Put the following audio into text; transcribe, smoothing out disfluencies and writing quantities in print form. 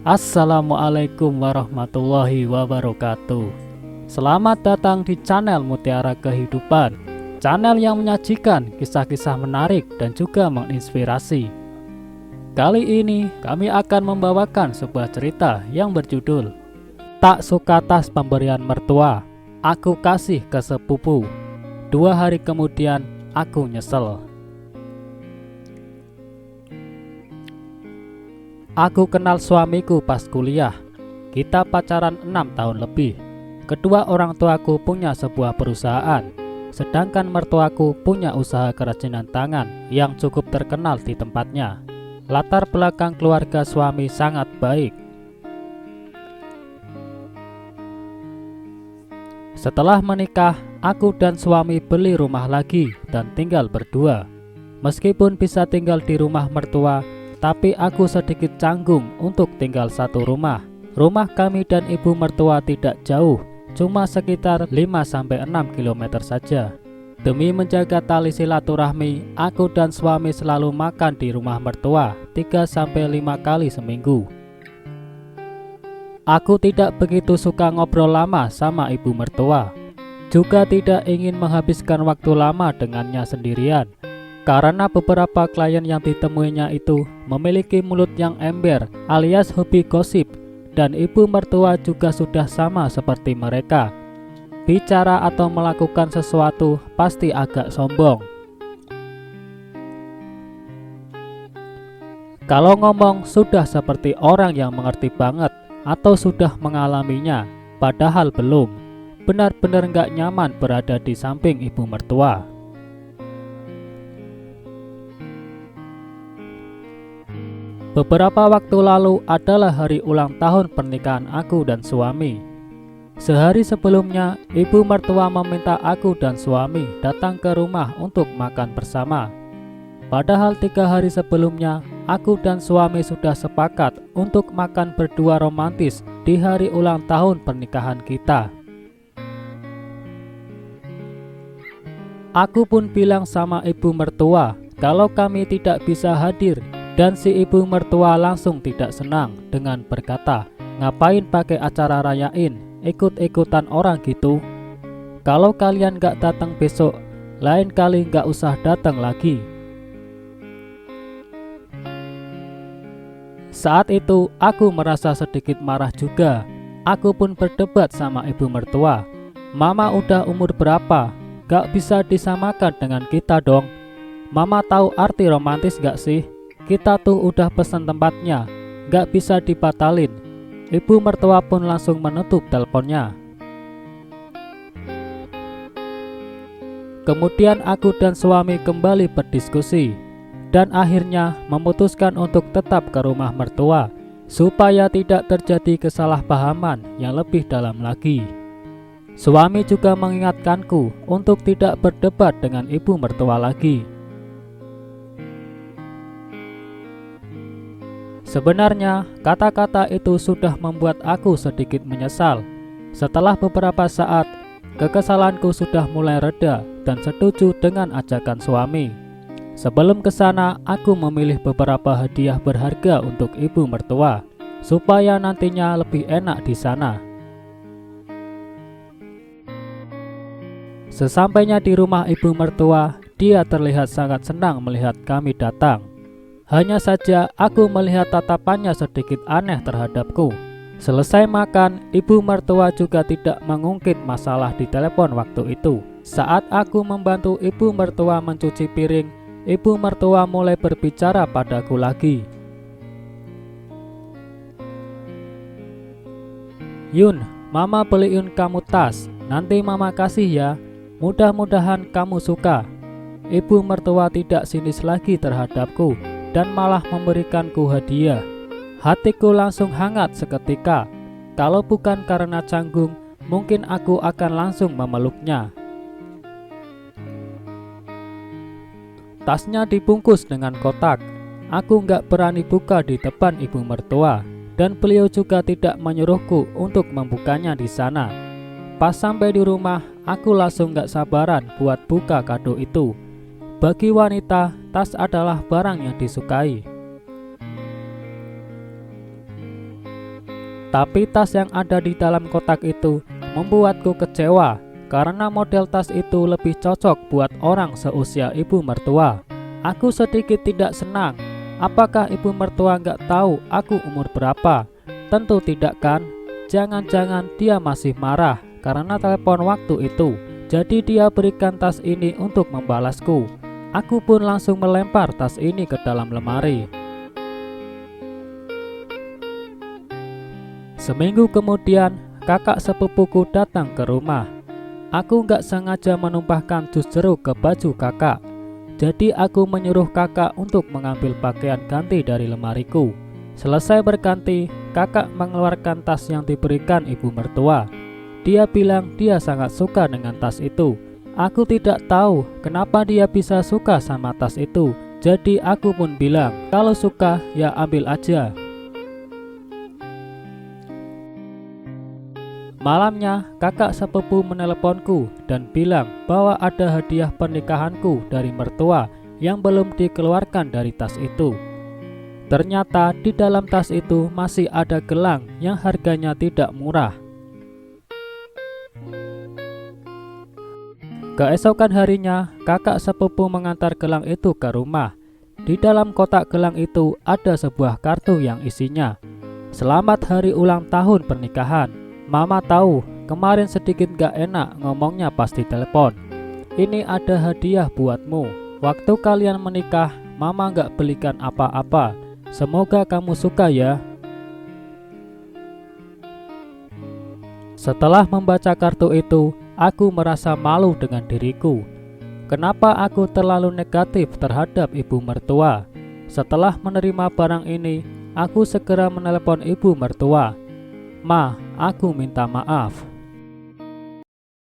Assalamualaikum warahmatullahi wabarakatuh. Selamat datang di channel Mutiara Kehidupan, channel yang menyajikan kisah-kisah menarik dan juga menginspirasi. Kali ini kami akan membawakan sebuah cerita yang berjudul Tak Suka Tas Pemberian Mertua, Aku Kasih ke Sepupu. 2 hari kemudian aku nyesel. Aku kenal suamiku pas kuliah. Kita pacaran 6 tahun lebih. Kedua orang tuaku punya sebuah perusahaan, sedangkan mertuaku punya usaha kerajinan tangan yang cukup terkenal di tempatnya. Latar belakang keluarga suami sangat baik. Setelah menikah, aku dan suami beli rumah lagi dan tinggal berdua. Meskipun bisa tinggal di rumah mertua, tapi aku sedikit canggung untuk tinggal satu rumah. Rumah kami dan ibu mertua tidak jauh, cuma sekitar 5-6 km saja. Demi menjaga tali silaturahmi, aku dan suami selalu makan di rumah mertua 3-5 kali seminggu. Aku tidak begitu suka ngobrol lama sama ibu mertua. Juga tidak ingin menghabiskan waktu lama dengannya sendirian, karena beberapa klien yang ditemuinya itu memiliki mulut yang ember alias hobi gosip, dan ibu mertua juga sudah sama seperti mereka. Bicara atau melakukan sesuatu pasti agak sombong. Kalau ngomong sudah seperti orang yang mengerti banget atau sudah mengalaminya, padahal belum. Benar-benar gak nyaman berada di samping ibu mertua. Beberapa waktu lalu adalah hari ulang tahun pernikahan aku dan suami. Sehari sebelumnya, ibu mertua meminta aku dan suami datang ke rumah untuk makan bersama. Padahal 3 hari sebelumnya, aku dan suami sudah sepakat untuk makan berdua romantis di hari ulang tahun pernikahan kita. Aku pun bilang sama ibu mertua kalau kami tidak bisa hadir. Dan si ibu mertua langsung tidak senang dengan berkata, "Ngapain pakai acara rayain, ikut-ikutan orang gitu? Kalau kalian gak datang besok, lain kali gak usah datang lagi." Saat itu aku merasa sedikit marah juga. Aku pun berdebat sama ibu mertua. "Mama udah umur berapa? Gak bisa disamakan dengan kita dong. Mama tahu arti romantis gak sih? Kita tuh udah pesan tempatnya, gak bisa dibatalin." Ibu mertua pun langsung menutup teleponnya. Kemudian aku dan suami kembali berdiskusi, dan akhirnya memutuskan untuk tetap ke rumah mertua, supaya tidak terjadi kesalahpahaman yang lebih dalam lagi. Suami juga mengingatkanku untuk tidak berdebat dengan ibu mertua lagi. Sebenarnya, kata-kata itu sudah membuat aku sedikit menyesal. Setelah beberapa saat, kekesalanku sudah mulai reda dan setuju dengan ajakan suami. Sebelum ke sana, aku memilih beberapa hadiah berharga untuk ibu mertua, supaya nantinya lebih enak di sana. Sesampainya di rumah ibu mertua, dia terlihat sangat senang melihat kami datang. Hanya saja aku melihat tatapannya sedikit aneh terhadapku. Selesai makan, ibu mertua juga tidak mengungkit masalah di telepon waktu itu. Saat aku membantu ibu mertua mencuci piring, ibu mertua mulai berbicara padaku lagi. "Yun, mama beliin kamu tas, nanti mama kasih ya. Mudah-mudahan kamu suka." Ibu mertua tidak sinis lagi terhadapku dan malah memberikanku hadiah. Hatiku langsung hangat seketika. Kalau bukan karena canggung, mungkin aku akan langsung memeluknya. Tasnya dibungkus dengan kotak. Aku nggak berani buka di depan ibu mertua, dan beliau juga tidak menyuruhku untuk membukanya di sana. Pas sampai di rumah, aku langsung nggak sabaran buat buka kado itu. Bagi wanita, tas adalah barang yang disukai. Tapi tas yang ada di dalam kotak itu membuatku kecewa karena model tas itu lebih cocok buat orang seusia ibu mertua. Aku sedikit tidak senang. Apakah ibu mertua nggak tahu aku umur berapa? Tentu tidak kan? Jangan-jangan dia masih marah karena telepon waktu itu. Jadi dia berikan tas ini untuk membalasku. Aku pun langsung melempar tas ini ke dalam lemari. Seminggu kemudian, kakak sepupuku datang ke rumah. Aku nggak sengaja menumpahkan jus jeruk ke baju kakak. Jadi aku menyuruh kakak untuk mengambil pakaian ganti dari lemariku. Selesai berganti, kakak mengeluarkan tas yang diberikan ibu mertua. Dia bilang dia sangat suka dengan tas itu. Aku tidak tahu kenapa dia bisa suka sama tas itu. Jadi aku pun bilang, kalau suka ya ambil aja. Malamnya, kakak sepupu meneleponku dan bilang bahwa ada hadiah pernikahanku dari mertua yang belum dikeluarkan dari tas itu. Ternyata di dalam tas itu masih ada gelang yang harganya tidak murah. Keesokan harinya, kakak sepupu mengantar gelang itu ke rumah. Di dalam kotak gelang itu ada sebuah kartu yang isinya, "Selamat hari ulang tahun pernikahan. Mama tahu kemarin sedikit gak enak ngomongnya pas di telepon. Ini ada hadiah buatmu. Waktu kalian menikah, Mama gak belikan apa-apa. Semoga kamu suka ya." Setelah membaca kartu itu, aku merasa malu dengan diriku. Kenapa aku terlalu negatif terhadap ibu mertua? Setelah menerima barang ini, aku segera menelepon ibu mertua. "Ma, aku minta maaf.